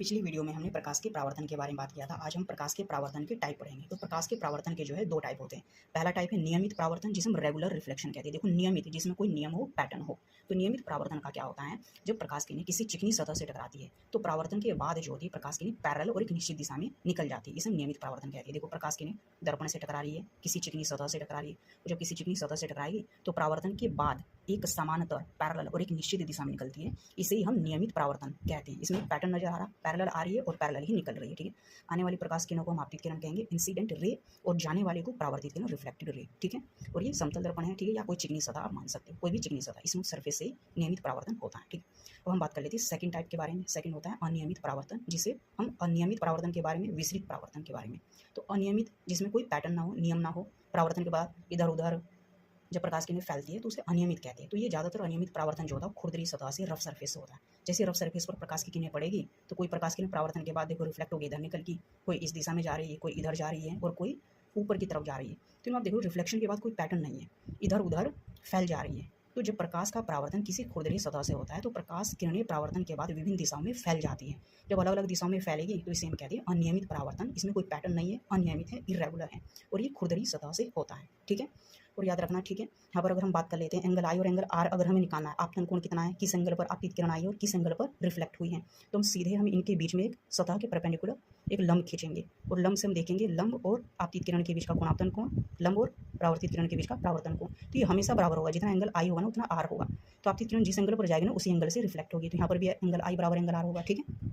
पिछली वीडियो में हमने प्रकाश के परावर्तन के बारे में बात किया था। आज हम प्रकाश के परावर्तन के टाइप पढ़ेंगे। तो प्रकाश के परावर्तन के जो है 2 टाइप होते हैं। पहला टाइप है नियमित परावर्तन, जिसे हम रेगुलर रिफ्लेक्शन कहते हैं। देखो नियमित, जिसमें कोई नियम हो, पैटर्न हो। तो नियमित परावर्तन का क्या होता है, जब प्रकाश किरणें किसी चिकनी सतह से टकराती है तो परावर्तन के बाद जो होती है प्रकाश किरणें पैरेलल और एक निश्चित दिशा में निकल जाती है। इसे नियमित परावर्तन कहते हैं। देखो प्रकाश किरणें दर्पण से टकरा रही है, किसी चिकनी सतह से टकरा रही है। तो जब किसी चिकनी सतह से टकराएगी तो परावर्तन के बाद एक समानांतर पैरेलल और एक निश्चित दिशा में निकलती है। इसे ही हम नियमित परावर्तन कहते हैं। इसमें पैटर्न नजर आ रहा है, पैरेलल आ रही है और पैरेलल ही निकल रही है। ठीक है, आने वाली प्रकाश किरणों को हम आपतित किरण कहेंगे, इंसिडेंट रे, और जाने वाले को परावर्तित किरण, रिफ्लेक्टेड रे। ठीक है, और ये समतल दर्पण है। ठीक है, या कोई चिकनी सतह आप मान सकते हो, कोई भी चिकनी सतह, स्मूथ सरफेस से नियमित परावर्तन होता है। ठीक, अब हम बात कर लेते हैं सेकंड टाइप के बारे में। सेकंड होता है अनियमित परावर्तन, जिसे हम अनियमित परावर्तन के बारे में, विसरित परावर्तन के बारे में। तो अनियमित, जिसमें कोई पैटर्न ना हो, नियम ना हो, परावर्तन के बाद इधर उधर जब प्रकाश किरणें फैलती है तो उसे अनियमित कहते हैं। तो ये ज़्यादातर अनियमित परावर्तन जो होता है खुरदरी सतह से, रफ सरफेस से होता है। जैसे रफ सरफेस पर प्रकाश की किरणें पड़ेगी तो कोई प्रकाश किरण परावर्तन के बाद देखो रिफ्लेक्ट होगी, इधर निकल की, कोई इस दिशा में जा रही है, कोई इधर जा रही है और कोई ऊपर की तरफ जा रही है। तो आप देखो रिफ्लेक्शन के बाद कोई पैटर्न नहीं है, इधर उधर फैल जा रही है। तो जब प्रकाश का परावर्तन किसी खुरदरी सतह से होता है तो प्रकाश किरणें परावर्तन के बाद विभिन्न दिशाओं में फैल जाती है। जब अलग अलग दिशाओं में फैलेगी तो इसे हम कहते हैं अनियमित परावर्तन। इसमें कोई पैटर्न नहीं है, अनियमित है, इरेगुलर है और ये खुरदरी सतह से होता है। ठीक है, और याद रखना। ठीक है, यहाँ पर अगर हम बात कर लेते हैं एंगल आई और एंगल आर, अगर हमें निकालना है आपतन कोण कितना है, किस एंगल पर आपतित किरण आई और किस एंगल पर रिफ्लेक्ट हुई है, तो हम सीधे इनके बीच में एक सतह के परपेंडिकुलर एक लंब खींचेंगे और लंब से हम देखेंगे लंब और आपतित किरण के बीच का कोण आपतन कोण, लंब और परावर्तित किरण के बीच का परावर्तन कोण। तो ये हमेशा बराबर होगा, जितना एंगल आई होगा ना उतना आर होगा। तो आपतित किरण जिस एंगल पर जाएगी ना उसी एंगल से रिफ्लेक्ट होगी। तो यहाँ पर भी एंगल आई बराबर एंगल आर होगा। ठीक है,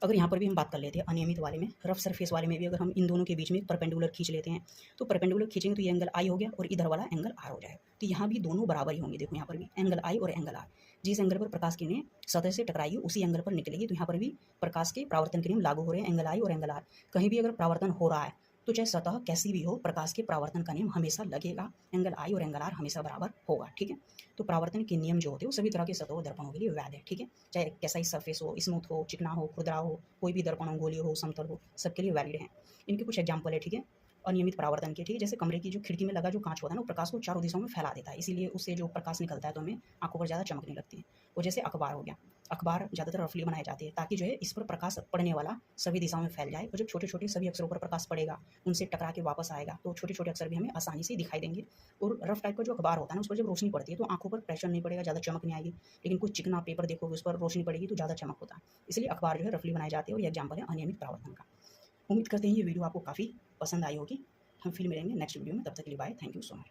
अगर यहाँ पर भी हम बात कर लेते हैं अनियमित वाले में, रफ सरफेस वाले में भी अगर हम इन दोनों के बीच में परपेंडिकुलर खींच लेते हैं तो परपेंडिकुलर खींचेंगे तो ये एंगल आई हो गया और इधर वाला एंगल आर हो जाएगा। तो यहाँ भी दोनों बराबर ही होंगे। देखो यहाँ पर भी एंगल आई और एंगल आर, जिस एंगल पर प्रकाश किरणें सतह से टकराएगी उसी एंगल पर निकलेगी। तो यहाँ पर भी प्रकाश के परावर्तन के नियम लागू हो रहे हैं, एंगल आई और एंगल आर। कहीं भी अगर परावर्तन हो रहा है तो चाहे सतह कैसी भी हो, प्रकाश के परावर्तन का नियम हमेशा लगेगा, एंगल आई और एंगल आर हमेशा बराबर होगा। ठीक है, तो परावर्तन के नियम जो होते हैं वो सभी तरह के सतहों दर्पणों के लिए वैध है। ठीक है, चाहे कैसा ही सरफेस हो, स्मूथ हो, चिकना हो, खुरदरा हो, कोई भी दर्पण हो, गोलीय हो, समतल हो, सबके लिए वैलिड है। इनके कुछ एग्जाम्पल है। ठीक है, अनियमित परावर्तन के, ठीक है, जैसे कमरे की जो खिड़की में लगा जो कांच होता है ना, वो प्रकाश को चारों दिशाओं में फैला देता है, इसीलिए उससे जो प्रकाश निकलता है तो हमें आंखों पर ज़्यादा चमकने लगती है। और जैसे अखबार हो गया, अखबार ज़्यादातर रफली बनाए जाते हैं ताकि जो है इस पर प्रकाश पड़ने वाला सभी दिशाओं में फैल जाए, और जब छोटे छोटे सभी अक्षरों पर प्रकाश पड़ेगा उनसे टकरा के वापस आएगा तो छोटे छोटे अक्षर भी हमें आसानी से दिखाई देंगे। और रफ टाइप का जो अखबार होता है ना, उस पर जब रोशनी पड़ती है तो आंखों पर प्रेशर नहीं पड़ेगा, ज़्यादा चमक नहीं आएगी। लेकिन कुछ चिकना पेपर देखोगे उस पर रोशनी पड़ेगी तो ज़्यादा चमक होता है, इसलिए अखबार जो है रफली बनाए जाते हैं। और ये एग्जाम्पल है अनियमित परावर्तन का। उम्मीद करते हैं ये वीडियो आपको काफ़ी पसंद आई होगी। हम फिर मिलेंगे नेक्स्ट वीडियो में, तब तक के लिए bye, thank you so much.